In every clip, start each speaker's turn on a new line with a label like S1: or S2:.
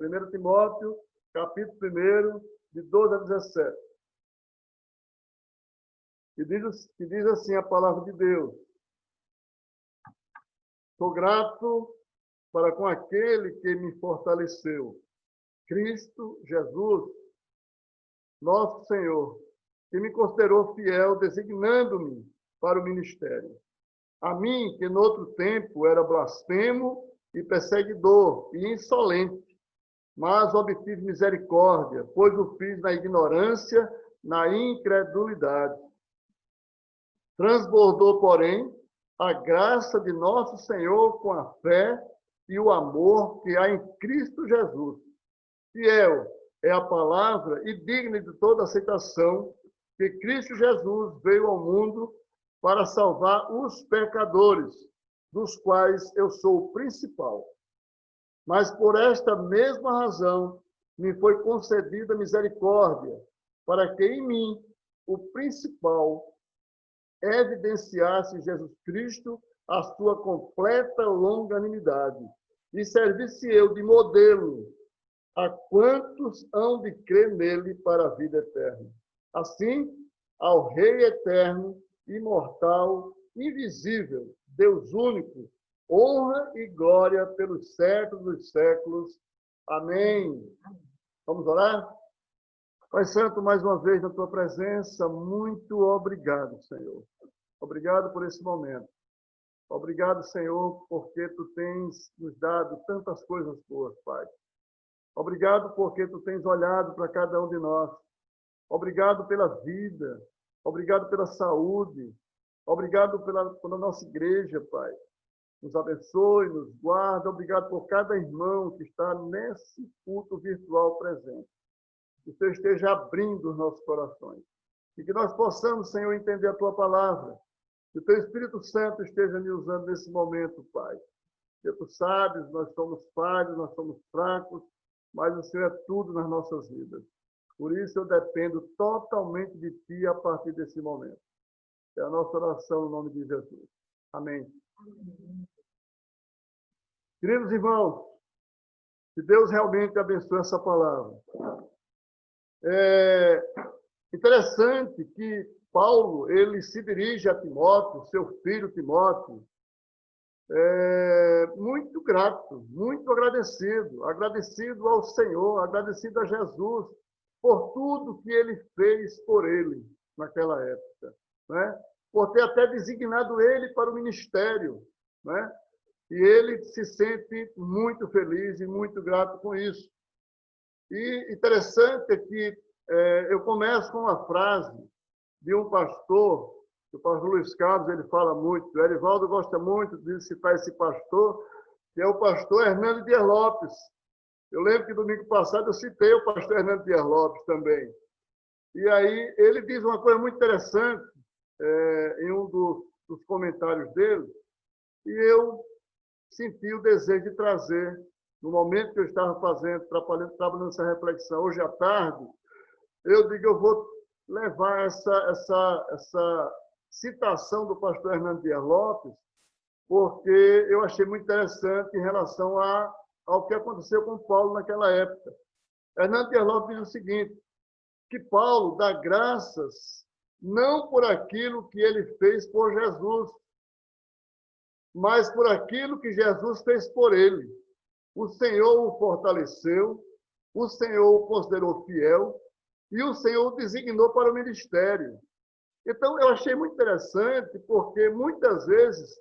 S1: 1 Timóteo, capítulo 1, de 12 a 17. E diz assim a palavra de Deus: sou grato para com aquele que me fortaleceu, Cristo Jesus, nosso Senhor, que me considerou fiel, designando-me para o ministério. A mim, que no outro tempo era blasfemo e perseguidor e insolente, mas obtive misericórdia, pois o fiz na ignorância, na incredulidade. Transbordou, porém, a graça de nosso Senhor com a fé e o amor que há em Cristo Jesus. Fiel é a palavra e digna de toda aceitação que Cristo Jesus veio ao mundo para salvar os pecadores, dos quais eu sou o principal. Mas por esta mesma razão me foi concedida misericórdia, para que em mim, o principal, evidenciasse Jesus Cristo a sua completa longanimidade, e servisse eu de modelo a quantos hão de crer nele para a vida eterna. Assim, ao Rei eterno, imortal, invisível, Deus único, honra e glória pelos séculos dos séculos. Amém. Vamos orar? Pai Santo, mais uma vez na tua presença, muito obrigado, Senhor. Obrigado por esse momento. Obrigado, Senhor, porque tu tens nos dado tantas coisas boas, Pai. Obrigado porque tu tens olhado para cada um de nós. Obrigado pela vida. Obrigado pela saúde. Obrigado pela nossa igreja, Pai. Nos abençoe, nos guarda. Obrigado por cada irmão que está nesse culto virtual presente. Que o Senhor esteja abrindo os nossos corações. E que nós possamos, Senhor, entender a tua palavra. Que o teu Espírito Santo esteja me usando nesse momento, Pai. Porque tu sabes, nós somos falhos, nós somos fracos, mas o Senhor é tudo nas nossas vidas. Por isso eu dependo totalmente de ti a partir desse momento. É a nossa oração no nome de Jesus. Amém. Queridos irmãos, que Deus realmente abençoe essa palavra. É interessante que Paulo, ele se dirige a Timóteo, seu filho Timóteo, muito grato, muito agradecido ao Senhor, agradecido a Jesus por tudo que ele fez por ele naquela época, né? Por ter até designado ele para o ministério, né? E ele se sente muito feliz e muito grato com isso. E interessante é que eu começo com uma frase de um pastor, o pastor Luiz Carlos, ele fala muito, o Erivaldo gosta muito de citar esse pastor, que é o pastor Hernando Dias Lopes. Eu lembro que domingo passado eu citei o pastor Hernando Dias Lopes também. E aí ele diz uma coisa muito interessante em um dos comentários dele, e eu senti o desejo de trazer, no momento que eu estava trabalhando essa reflexão hoje à tarde, eu digo, eu vou levar essa citação do pastor Hernando Dias Lopes, porque eu achei muito interessante em relação ao que aconteceu com Paulo naquela época. Hernando Dias Lopes diz o seguinte, que Paulo dá graças não por aquilo que ele fez por Jesus, mas por aquilo que Jesus fez por ele. O Senhor o fortaleceu, o Senhor o considerou fiel e o Senhor o designou para o ministério. Então, eu achei muito interessante, porque muitas vezes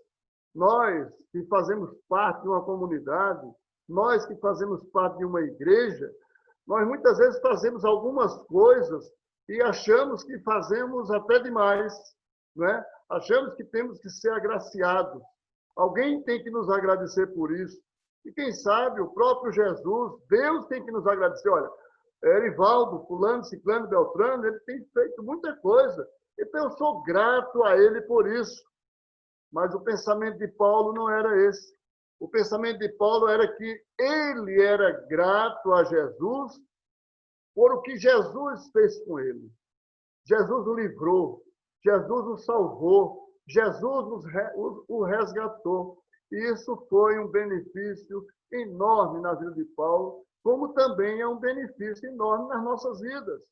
S1: nós que fazemos parte de uma comunidade, nós que fazemos parte de uma igreja, nós muitas vezes fazemos algumas coisas e achamos que fazemos até demais, né? Achamos que temos que ser agraciados. Alguém tem que nos agradecer por isso. E quem sabe o próprio Jesus, Deus tem que nos agradecer. Olha, Erivaldo, fulano, ciclano, beltrano, ele tem feito muita coisa. Então eu sou grato a ele por isso. Mas o pensamento de Paulo não era esse. O pensamento de Paulo era que ele era grato a Jesus por o que Jesus fez com ele. Jesus o livrou, Jesus o salvou, Jesus o resgatou. E isso foi um benefício enorme na vida de Paulo, como também é um benefício enorme nas nossas vidas.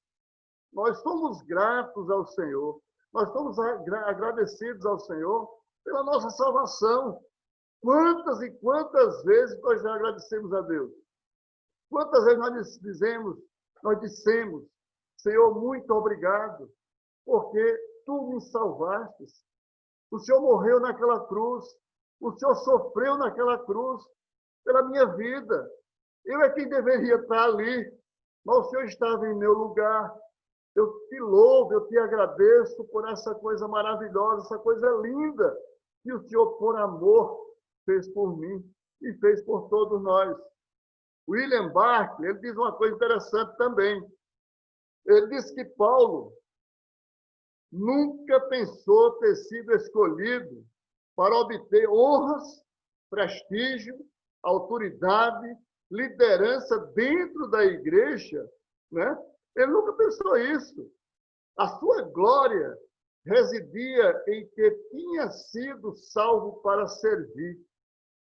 S1: Nós somos gratos ao Senhor, nós somos agradecidos ao Senhor pela nossa salvação. Quantas e quantas vezes nós já agradecemos a Deus? Quantas vezes nós dissemos, Senhor, muito obrigado, porque tu me salvaste. O Senhor morreu naquela cruz, o Senhor sofreu naquela cruz pela minha vida. Eu é quem deveria estar ali, mas o Senhor estava em meu lugar. Eu te louvo, eu te agradeço por essa coisa maravilhosa, essa coisa linda que o Senhor, por amor, fez por mim e fez por todos nós. William Barclay, ele diz uma coisa interessante também. Ele diz que Paulo nunca pensou ter sido escolhido para obter honras, prestígio, autoridade, liderança dentro da igreja, né? Ele nunca pensou isso. A sua glória residia em que tinha sido salvo para servir.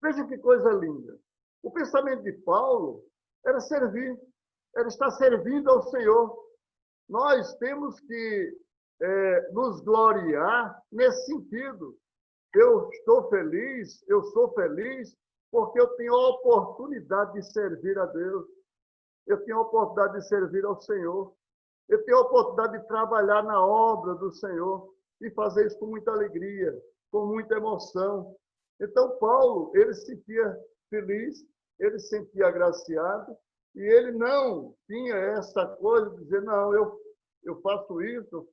S1: Veja que coisa linda. O pensamento de Paulo era servir, era estar servindo ao Senhor. Nós temos que nos gloriar nesse sentido. Eu estou feliz, eu sou feliz, porque eu tenho a oportunidade de servir a Deus. Eu tenho a oportunidade de servir ao Senhor. Eu tenho a oportunidade de trabalhar na obra do Senhor e fazer isso com muita alegria, com muita emoção. Então, Paulo, ele se sentia feliz, ele se sentia agraciado, e ele não tinha essa coisa de dizer, não, eu faço isso,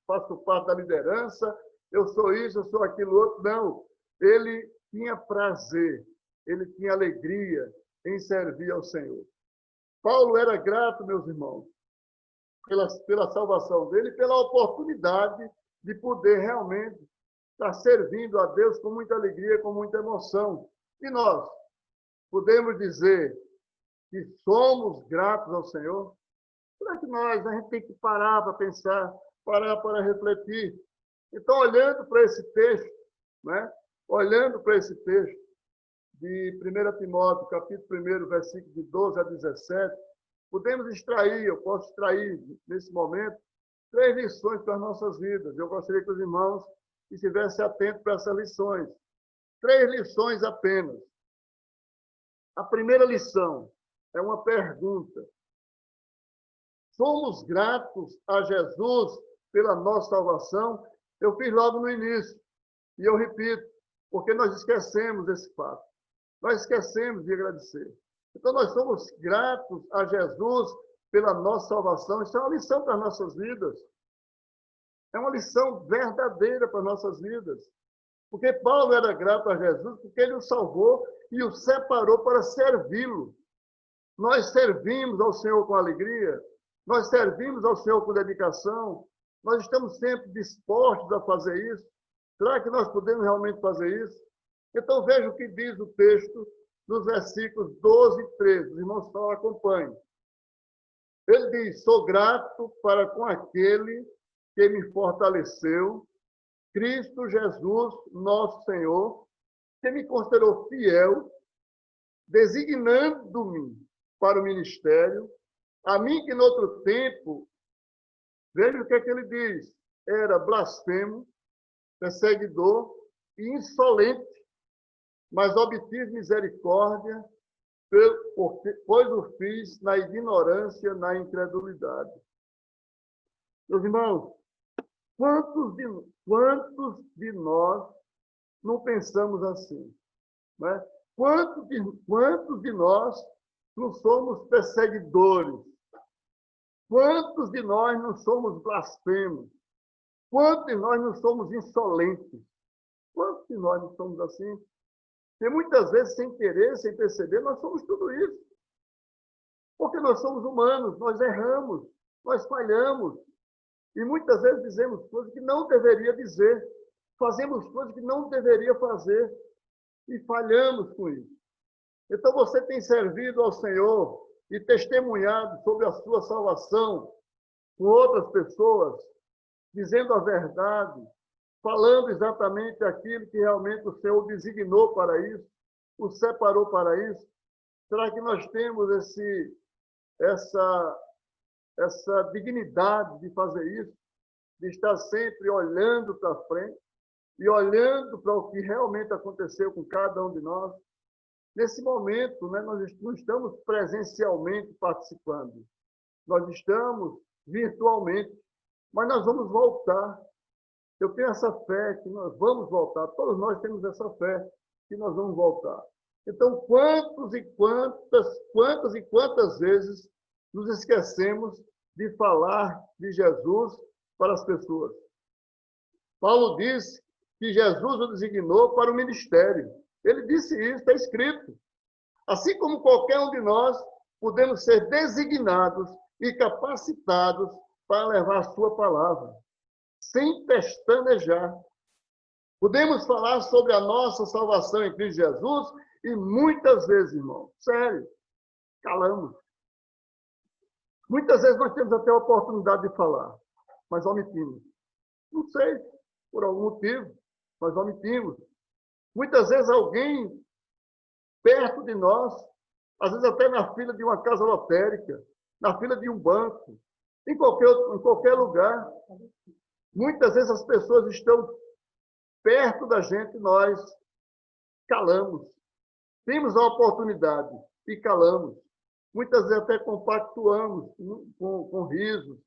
S1: faço parte da liderança, eu sou isso, eu sou aquilo outro. Não, ele tinha prazer, ele tinha alegria em servir ao Senhor. Paulo era grato, meus irmãos, pela salvação dele, pela oportunidade de poder realmente estar servindo a Deus com muita alegria, com muita emoção. E nós podemos dizer que somos gratos ao Senhor? Será que a gente tem que parar para pensar, parar para refletir? Então, olhando para esse texto, né? Olhando para esse texto de 1 Timóteo, capítulo 1, versículo de 12 a 17, podemos extrair, eu posso extrair nesse momento, 3 lições para as nossas vidas. Eu gostaria que os irmãos estivessem atentos para essas lições. 3 lições apenas. A primeira lição é uma pergunta. Somos gratos a Jesus pela nossa salvação? Eu fiz logo no início, e eu repito, porque nós esquecemos esse fato. Nós esquecemos de agradecer. Então, nós somos gratos a Jesus pela nossa salvação. Isso é uma lição para as nossas vidas. É uma lição verdadeira para as nossas vidas. Porque Paulo era grato a Jesus porque ele o salvou e o separou para servi-lo. Nós servimos ao Senhor com alegria, nós servimos ao Senhor com dedicação, nós estamos sempre dispostos a fazer isso. Será que nós podemos realmente fazer isso? Então, veja o que diz o texto nos versículos 12 e 13. Os irmãos só acompanhem. Ele diz, sou grato para com aquele que me fortaleceu, Cristo Jesus, nosso Senhor, que me considerou fiel, designando-me para o ministério, a mim que, no outro tempo, veja o que é que ele diz, era blasfemo, perseguidor e insolente, mas obtive misericórdia, pois o fiz na ignorância, na incredulidade. Meus irmãos, quantos de nós não pensamos assim? Né? Quantos de nós não somos perseguidores? Quantos de nós não somos blasfemos? Quantos de nós não somos insolentes? Quantos de nós não somos assim? E muitas vezes, sem querer, sem perceber, nós somos tudo isso. Porque nós somos humanos, nós erramos, nós falhamos. E muitas vezes dizemos coisas que não deveria dizer. Fazemos coisas que não deveria fazer. E falhamos com isso. Então, você tem servido ao Senhor e testemunhado sobre a sua salvação com outras pessoas, dizendo a verdade, falando exatamente aquilo que realmente o Senhor designou para isso, o separou para isso. Será que nós temos essa dignidade de fazer isso, de estar sempre olhando para frente e olhando para o que realmente aconteceu com cada um de nós? Nesse momento, né, nós não estamos presencialmente participando, nós estamos virtualmente, mas nós vamos voltar. Eu tenho essa fé que nós vamos voltar, todos nós temos essa fé que nós vamos voltar. Então, quantas e quantas vezes nos esquecemos de falar de Jesus para as pessoas? Paulo disse que Jesus o designou para o ministério. Ele disse isso, está escrito. Assim como qualquer um de nós, podemos ser designados e capacitados para levar a sua palavra, sem pestanejar. Podemos falar sobre a nossa salvação em Cristo Jesus e muitas vezes, irmão, sério, calamos. Muitas vezes nós temos até a oportunidade de falar, mas omitimos. Não sei, por algum motivo, mas omitimos. Muitas vezes alguém perto de nós, às vezes até na fila de uma casa lotérica, na fila de um banco, em qualquer lugar. Muitas vezes as pessoas estão perto da gente e nós calamos. Temos a oportunidade e calamos. Muitas vezes até compactuamos com risos,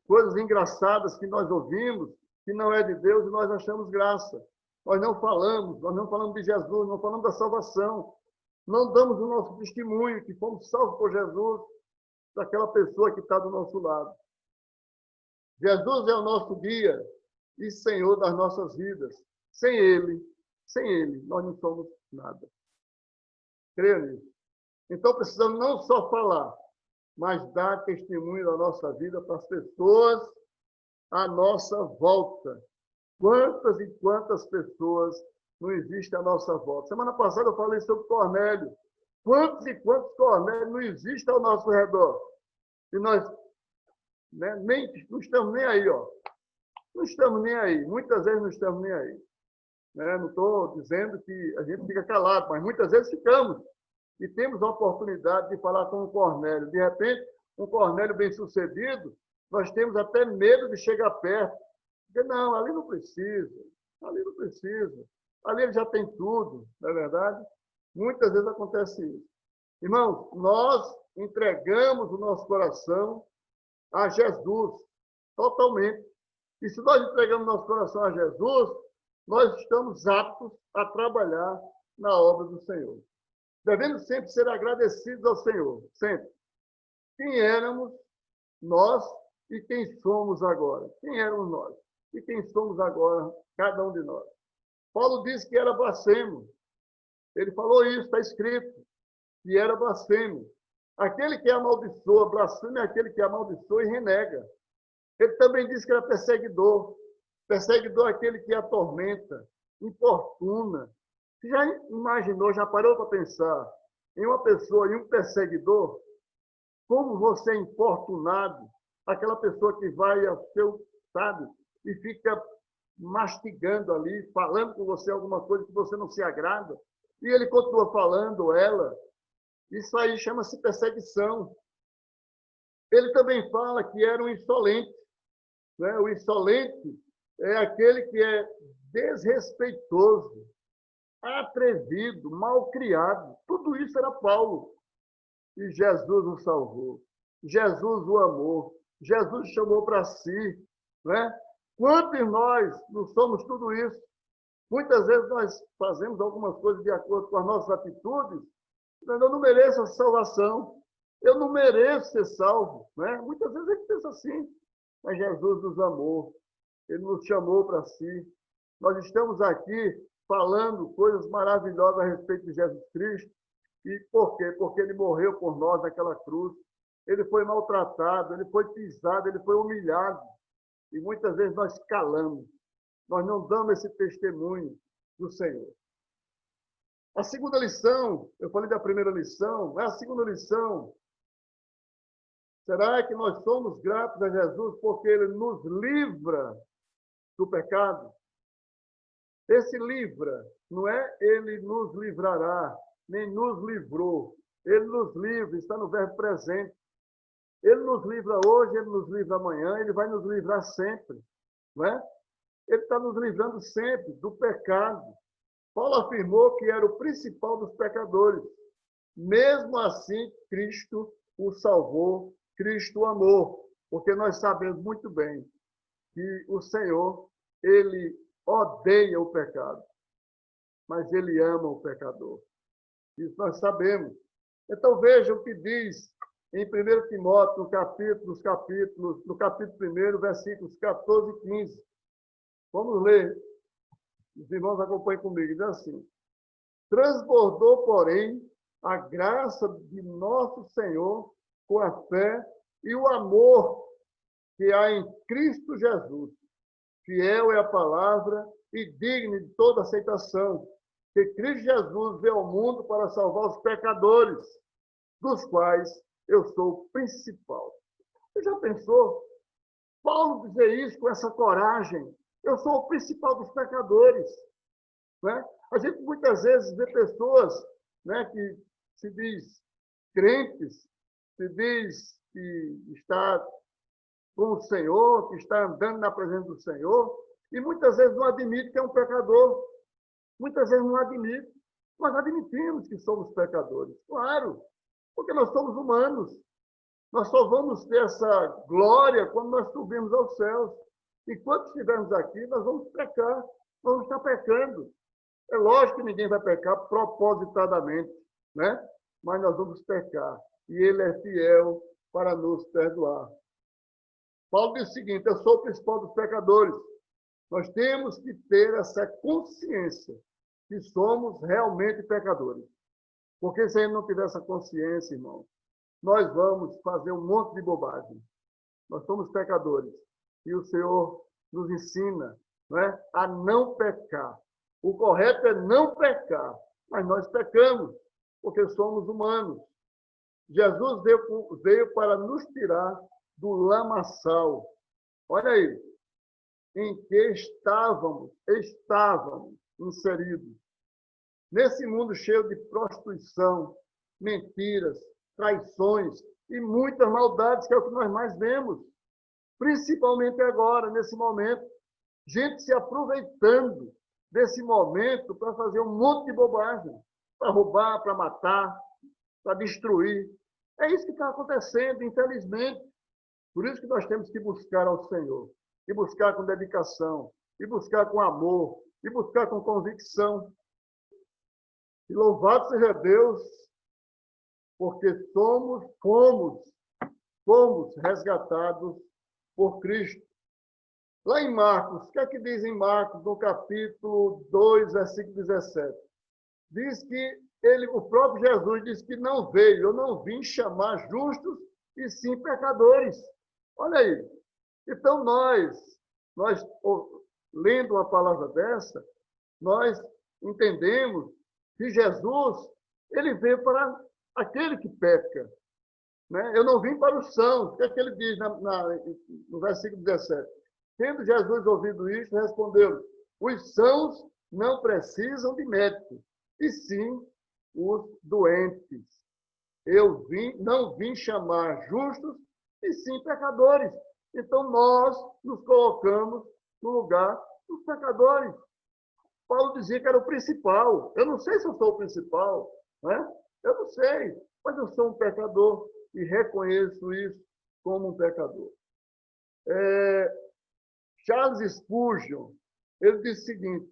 S1: coisas engraçadas que nós ouvimos, que não é de Deus e nós achamos graça. Nós não falamos de Jesus, não falamos da salvação, não damos o nosso testemunho que fomos salvos por Jesus, daquela pessoa que está do nosso lado. Jesus é o nosso guia e Senhor das nossas vidas. Sem Ele, nós não somos nada. Creia nisso. Então, precisamos não só falar, mas dar testemunho da nossa vida para as pessoas à nossa volta. Quantas e quantas pessoas não existem à nossa volta? Semana passada eu falei sobre Cornélio. Quantos e quantos Cornélios não existem ao nosso redor? E nós não estamos nem aí, ó. Não estamos nem aí. Muitas vezes não estamos nem aí. Não estou dizendo que a gente fica calado, mas muitas vezes ficamos. E temos a oportunidade de falar com um Cornélio. De repente, um Cornélio bem-sucedido, nós temos até medo de chegar perto. Porque, não, ali não precisa. Ali ele já tem tudo, não é verdade? Muitas vezes acontece isso. Irmãos, nós entregamos o nosso coração a Jesus, totalmente. E se nós entregamos nosso coração a Jesus, nós estamos aptos a trabalhar na obra do Senhor. Devemos sempre ser agradecidos ao Senhor, sempre. Quem éramos nós e quem somos agora? Quem éramos nós e quem somos agora, cada um de nós? Paulo disse que era blasfemo. Ele falou isso, está escrito, que era blasfemo. Aquele que amaldiçoa, blasfemo é aquele que amaldiçoa e renega. Ele também disse que era perseguidor. Perseguidor é aquele que atormenta, importuna. Você já imaginou, já parou para pensar em uma pessoa e um perseguidor? Como você é importunado, aquela pessoa que vai ao seu, sabe, e fica mastigando ali, falando com você alguma coisa que você não se agrada, e ele continua falando, ela. Isso aí chama-se perseguição. Ele também fala que era um insolente. Né? O insolente é aquele que é desrespeitoso, atrevido, malcriado. Tudo isso era Paulo. E Jesus o salvou. Jesus o amou. Jesus chamou para si. Né? Quantos nós não somos tudo isso? Muitas vezes nós fazemos algumas coisas de acordo com as nossas atitudes. Eu não mereço a salvação. Eu não mereço ser salvo. Né? Muitas vezes a gente pensa assim. Mas Jesus nos amou. Ele nos chamou para si. Nós estamos aqui falando coisas maravilhosas a respeito de Jesus Cristo. E por quê? Porque ele morreu por nós naquela cruz. Ele foi maltratado, ele foi pisado, ele foi humilhado. E muitas vezes nós calamos. Nós não damos esse testemunho do Senhor. A segunda lição, eu falei da primeira lição, é a segunda lição. Será que nós somos gratos a Jesus porque ele nos livra do pecado? Esse livra, não é ele nos livrará, nem nos livrou. Ele nos livra, está no verbo presente. Ele nos livra hoje, ele nos livra amanhã, ele vai nos livrar sempre. Não é? Ele está nos livrando sempre do pecado. Paulo afirmou que era o principal dos pecadores. Mesmo assim, Cristo o salvou, Cristo o amou. Porque nós sabemos muito bem que o Senhor, ele odeia o pecado, mas ele ama o pecador. Isso nós sabemos. Então veja o que diz em 1 Timóteo, no capítulo 1, versículos 14 e 15. Vamos ler. Os irmãos acompanhem comigo. Diz assim: transbordou, porém, a graça de nosso Senhor com a fé e o amor que há em Cristo Jesus. Fiel é a palavra e digno de toda aceitação, que Cristo Jesus veio ao mundo para salvar os pecadores, dos quais eu sou o principal. Você já pensou? Paulo dizer isso com essa coragem. Eu sou o principal dos pecadores. Né? A gente muitas vezes vê pessoas, né, que se diz crentes, se diz que está com o Senhor, que está andando na presença do Senhor, e muitas vezes não admite que é um pecador. Muitas vezes não admite. Nós admitimos que somos pecadores, claro, porque nós somos humanos. Nós só vamos ter essa glória quando nós subirmos aos céus. Enquanto estivermos aqui, nós vamos pecar, nós vamos estar pecando. É lógico que ninguém vai pecar propositadamente, né? Mas nós vamos pecar. E ele é fiel para nos perdoar. Paulo diz o seguinte: eu sou o principal dos pecadores. Nós temos que ter essa consciência que somos realmente pecadores. Porque se a gente não tiver essa consciência, irmão, nós vamos fazer um monte de bobagem. Nós somos pecadores. E o Senhor nos ensina, não é, a não pecar. O correto é não pecar, mas nós pecamos, porque somos humanos. Jesus veio para nos tirar do lamaçal. Olha aí, em que estávamos inseridos. Nesse mundo cheio de prostituição, mentiras, traições e muitas maldades, que é o que nós mais vemos. Principalmente agora, nesse momento. Gente se aproveitando desse momento para fazer um monte de bobagem. Para roubar, para matar, para destruir. É isso que está acontecendo, infelizmente. Por isso que nós temos que buscar ao Senhor. E buscar com dedicação. E buscar com amor. E buscar com convicção. E louvado seja Deus, porque fomos resgatados por Cristo. Lá em Marcos, o que é que diz em Marcos, no capítulo 2, versículo 17? Diz que o próprio Jesus disse que não veio, eu não vim chamar justos e sim pecadores. Olha aí. Então nós lendo uma palavra dessa, nós entendemos que Jesus, ele veio para aquele que peca. Né? Eu não vim para os sãos. O que é que ele diz no versículo 17? Tendo Jesus ouvido isto, respondeu: os sãos não precisam de médico, e sim os doentes. Eu não vim chamar justos, e sim pecadores. Então nós nos colocamos no lugar dos pecadores. Paulo dizia que era o principal. Eu não sei se eu sou o principal, né? Eu não sei, mas eu sou um pecador e reconheço isso como um pecador. Charles Spurgeon, ele disse o seguinte,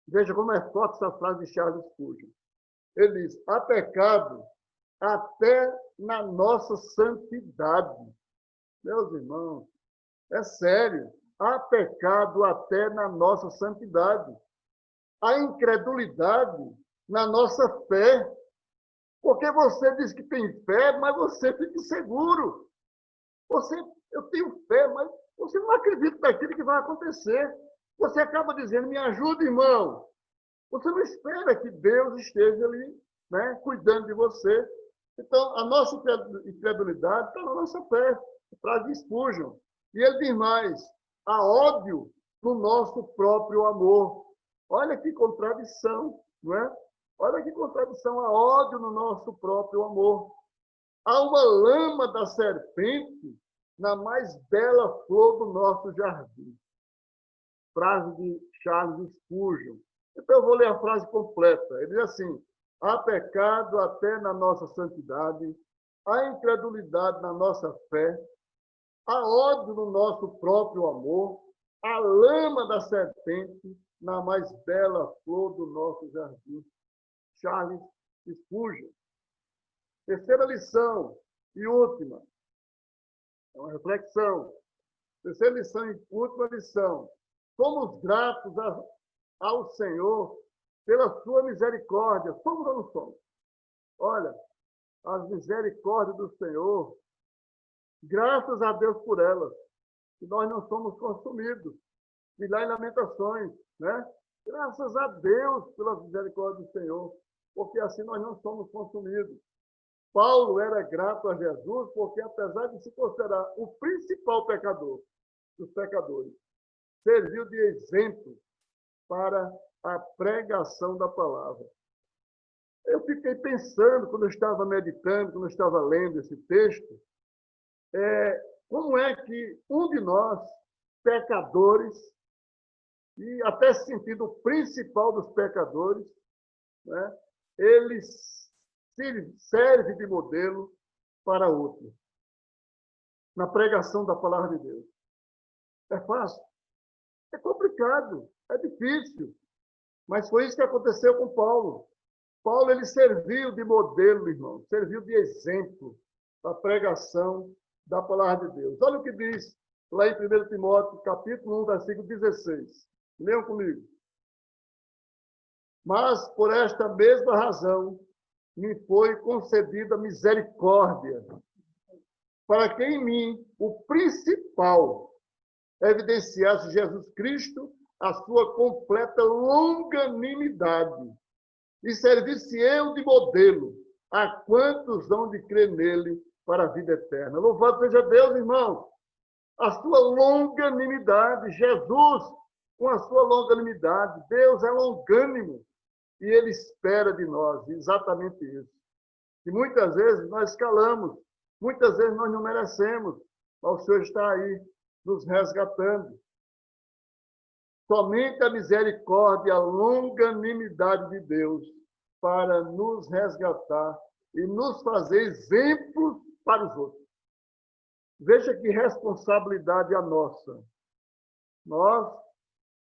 S1: veja como é forte essa frase de Charles Spurgeon. Ele diz: há pecado até na nossa santidade. Meus irmãos, é sério. Há pecado até na nossa santidade. Há incredulidade na nossa fé. Porque você diz que tem fé, mas você fica inseguro. Eu tenho fé, mas você não acredita naquilo que vai acontecer. Você acaba dizendo: me ajuda, irmão. Você não espera que Deus esteja ali, né, cuidando de você. Então, a nossa incredulidade está na nossa fé. Frase de Spurgeon. E ele diz mais: há ódio no nosso próprio amor. Olha que contradição, não é? Olha que contradição, há ódio no nosso próprio amor. Há uma lama da serpente na mais bela flor do nosso jardim. Frase de Charles Spurgeon. Então eu vou ler a frase completa. Ele diz assim: há pecado até na nossa santidade, há incredulidade na nossa fé, há ódio no nosso próprio amor, há lama da serpente na mais bela flor do nosso jardim. Charles Spurgeon. Terceira lição e última. É uma reflexão. Terceira lição e última lição. Somos gratos ao Senhor pela sua misericórdia. Somos ou não somos? Olha, as misericórdias do Senhor, graças a Deus por elas, que nós não somos consumidos. E lá em Lamentações, né? Graças a Deus pelas misericórdias do Senhor, porque assim nós não somos consumidos. Paulo era grato a Jesus porque, apesar de se considerar o principal pecador dos pecadores, serviu de exemplo para a pregação da palavra. Eu fiquei pensando, quando eu estava meditando, quando eu estava lendo esse texto, como é que um de nós, pecadores, e até sentido o principal dos pecadores, né, ele serve de modelo para outro, na pregação da palavra de Deus. É fácil? É complicado, é difícil, mas foi isso que aconteceu com Paulo. Paulo, ele serviu de modelo, irmão, serviu de exemplo para a pregação da palavra de Deus. Olha o que diz lá em 1 Timóteo, capítulo 1, versículo 16. Leiam comigo. Mas, por esta mesma razão, me foi concedida misericórdia, para que em mim, o principal, evidenciasse Jesus Cristo a sua completa longanimidade, e servisse eu de modelo a quantos hão de crer nele para a vida eterna. Louvado seja Deus, irmão! A sua longanimidade, Jesus, com a sua longanimidade, Deus é longânimo, e ele espera de nós exatamente isso. E muitas vezes nós calamos, muitas vezes nós não merecemos, mas o Senhor está aí nos resgatando. Somente a misericórdia e a longanimidade de Deus para nos resgatar e nos fazer exemplos para os outros. Veja que responsabilidade a nossa. Nós,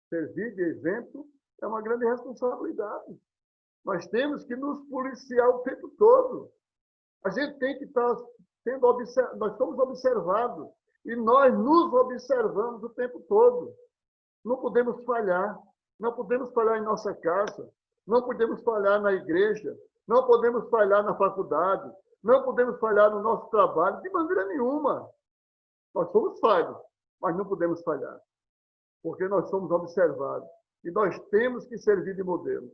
S1: servir de exemplo, é uma grande responsabilidade. Nós temos que nos policiar o tempo todo. A gente tem que estar sendo observado, nós somos observados e nós nos observamos o tempo todo. Não podemos falhar. Não podemos falhar em nossa casa. Não podemos falhar na igreja. Não podemos falhar na faculdade. Não podemos falhar no nosso trabalho, de maneira nenhuma. Nós somos falhos, mas não podemos falhar, porque nós somos observados. E nós temos que servir de modelo.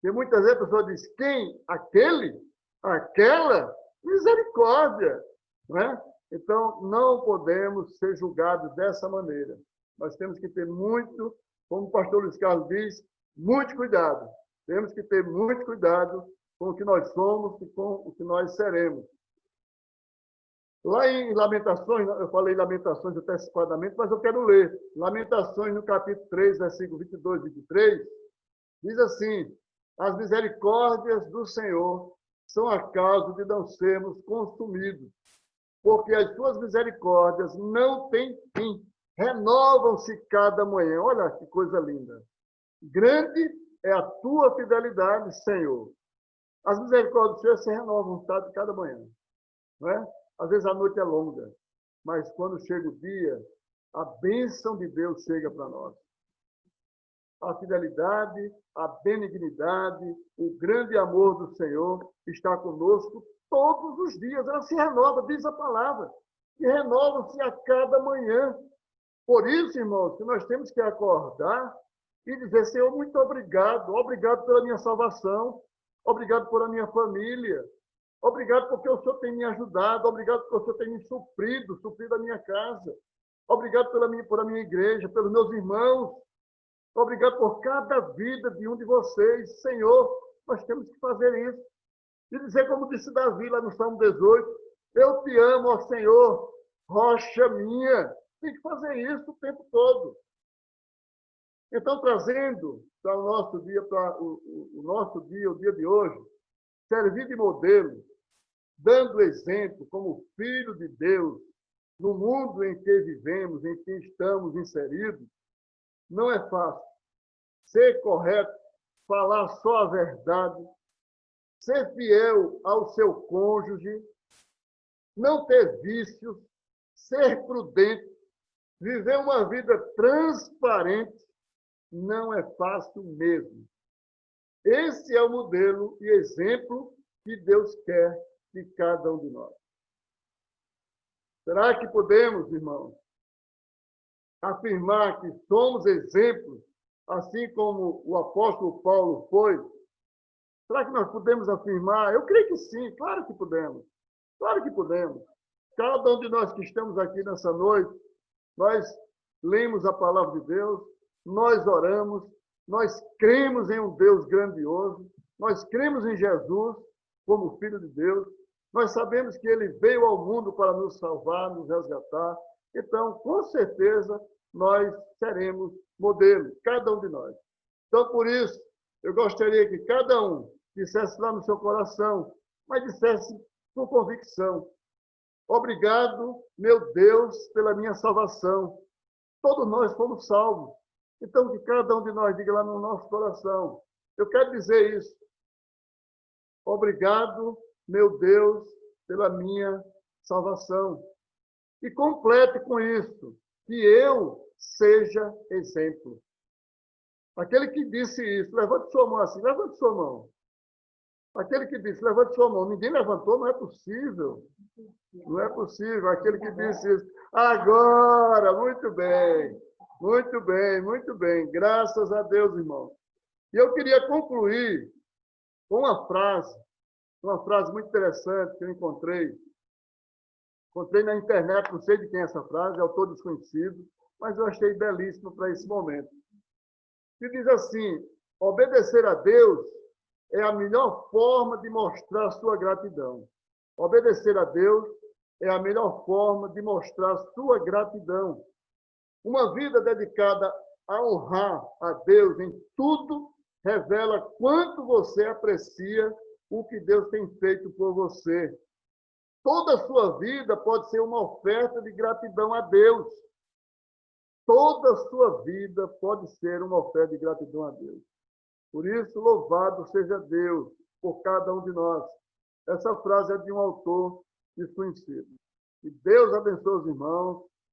S1: E muitas vezes a pessoa diz, quem? Aquele? Aquela? Misericórdia! Não é? Então, não podemos ser julgados dessa maneira. Nós temos que ter muito, como o pastor Luiz Carlos diz, muito cuidado. Temos que ter muito cuidado com o que nós somos e com o que nós seremos. Lá em Lamentações, eu falei Lamentações antecipadamente, mas eu quero ler. Lamentações, no capítulo 3, versículo 22 e 23, diz assim, as misericórdias do Senhor são a causa de não sermos consumidos, porque as suas misericórdias não têm fim, renovam-se cada manhã. Olha que coisa linda. Grande é a tua fidelidade, Senhor. As misericórdias do Senhor se renovam cada manhã. Não é? Às vezes a noite é longa, mas quando chega o dia, a bênção de Deus chega para nós. A fidelidade, a benignidade, o grande amor do Senhor está conosco todos os dias. Ela se renova, diz a palavra, e renova-se a cada manhã. Por isso, irmãos, que nós temos que acordar e dizer, Senhor, muito obrigado. Obrigado pela minha salvação. Obrigado pela minha família. Obrigado porque o Senhor tem me ajudado. Obrigado porque o Senhor tem me suprido a minha casa. Obrigado por a minha igreja, pelos meus irmãos. Obrigado por cada vida de um de vocês. Senhor, Nós temos que fazer isso. E dizer, como disse Davi lá no Salmo 18, eu te amo, ó Senhor, rocha minha. Tem que fazer isso o tempo todo. Então, trazendo para o nosso dia, o dia de hoje, servir de modelo, dando exemplo como filho de Deus, no mundo em que vivemos, em que estamos inseridos, não é fácil. Ser correto, falar só a verdade, ser fiel ao seu cônjuge, não ter vícios, ser prudente, viver uma vida transparente, não é fácil mesmo. Esse é o modelo e exemplo que Deus quer de cada um de nós. Será que podemos, irmãos, afirmar que somos exemplos, assim como o apóstolo Paulo foi? Será que nós podemos afirmar? Eu creio que sim, claro que podemos. Claro que podemos. Cada um de nós que estamos aqui nessa noite, nós lemos a palavra de Deus, nós oramos, nós cremos em um Deus grandioso, nós cremos em Jesus como Filho de Deus, nós sabemos que ele veio ao mundo para nos salvar, nos resgatar. Então, com certeza, nós seremos modelo, cada um de nós. Então, por isso, eu gostaria que cada um dissesse lá no seu coração, mas dissesse com convicção: obrigado, meu Deus, pela minha salvação. Todos nós fomos salvos. Então, que cada um de nós diga lá no nosso coração: eu quero dizer isso. Obrigado, meu Deus, pela minha salvação. E complete com isso, que eu seja exemplo. Aquele que disse isso, levante sua mão assim, levante sua mão. Aquele que disse, levante sua mão. Ninguém levantou, não é possível. Não é possível. Aquele que disse isso. Agora, muito bem. Muito bem, muito bem. Graças a Deus, irmão. E eu queria concluir com uma frase muito interessante que eu encontrei. Encontrei na internet, não sei de quem é essa frase, é autor desconhecido, mas eu achei belíssimo para esse momento. Que diz assim: obedecer a Deus é a melhor forma de mostrar sua gratidão. Obedecer a Deus é a melhor forma de mostrar sua gratidão. Uma vida dedicada a honrar a Deus em tudo revela quanto você aprecia o que Deus tem feito por você. Toda a sua vida pode ser uma oferta de gratidão a Deus. Toda a sua vida pode ser uma oferta de gratidão a Deus. Por isso, louvado seja Deus por cada um de nós. Essa frase é de um autor desconhecido. Que Deus abençoe os irmãos,